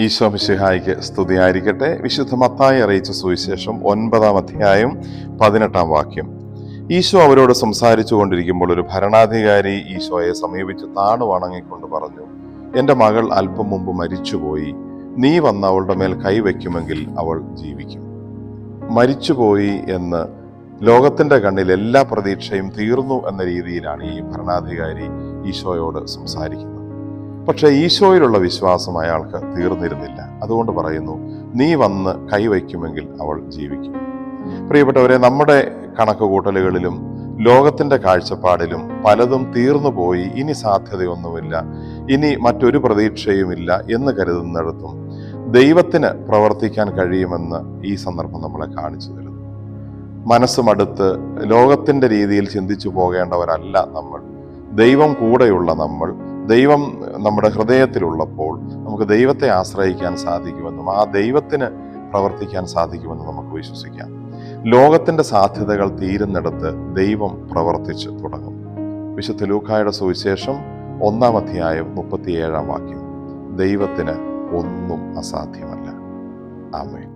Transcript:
ഈശോ മിശിഹായിക്ക് സ്തുതിയായിരിക്കട്ടെ. വിശുദ്ധ മത്തായി അറിയിച്ച സുവിശേഷം 9-ാം അധ്യായം 18-ാം വാക്യം. ഈശോ അവരോട് സംസാരിച്ചു കൊണ്ടിരിക്കുമ്പോൾ ഒരു ഭരണാധികാരി ഈശോയെ സമീപിച്ച് താണു വണങ്ങിക്കൊണ്ട് പറഞ്ഞു, എൻ്റെ മകൾ അല്പം മുമ്പ് മരിച്ചുപോയി. നീ വന്ന് അവളുടെ മേൽ കൈവയ്ക്കുമെങ്കിൽ അവൾ ജീവിക്കും. മരിച്ചുപോയി എന്ന് ലോകത്തിൻ്റെ കണ്ണിൽ എല്ലാ പ്രതീക്ഷയും തീർന്നു എന്ന രീതിയിലാണ് ഈ ഭരണാധികാരി ഈശോയോട് സംസാരിക്കുന്നത്. പക്ഷേ ഈശോയിലുള്ള വിശ്വാസം അയാൾക്ക് തീർന്നിരുന്നില്ല. അതുകൊണ്ട് പറയുന്നു, നീ വന്ന് കൈവയ്ക്കുമെങ്കിൽ അവൾ ജീവിക്കും. പ്രിയപ്പെട്ടവരെ, നമ്മുടെ കണക്കുകൂട്ടലുകളിലും ലോകത്തിൻ്റെ കാഴ്ചപ്പാടിലും പലതും തീർന്നുപോയി, ഇനി സാധ്യതയൊന്നുമില്ല, ഇനി മറ്റൊരു പ്രതീക്ഷയുമില്ല എന്ന് കരുതുന്നിടത്തും ദൈവത്തിന് പ്രവർത്തിക്കാൻ കഴിയുമെന്ന് ഈ സന്ദർഭം നമ്മളെ കാണിച്ചു തരുന്നു. മനസ്സുമടുത്ത് ലോകത്തിൻ്റെ രീതിയിൽ ചിന്തിച്ചു പോകേണ്ടവരല്ല നമ്മൾ. ദൈവം കൂടെയുള്ള നമ്മൾ, ദൈവം നമ്മുടെ ഹൃദയത്തിലുള്ളപ്പോൾ നമുക്ക് ദൈവത്തെ ആശ്രയിക്കാൻ സാധിക്കുമെന്നും ആ ദൈവത്തിന് പ്രവർത്തിക്കാൻ സാധിക്കുമെന്നും നമുക്ക് വിശ്വസിക്കാം. ലോകത്തിൻ്റെ സാധ്യതകൾ തീരുന്നിടത്ത് ദൈവം പ്രവർത്തിച്ച് തുടങ്ങും. വിശുദ്ധ ലൂക്കായുടെ സുവിശേഷം 1-ാം അധ്യായം 37-ാം വാക്യം. ദൈവത്തിന് ഒന്നും അസാധ്യമല്ല. ആമേൻ.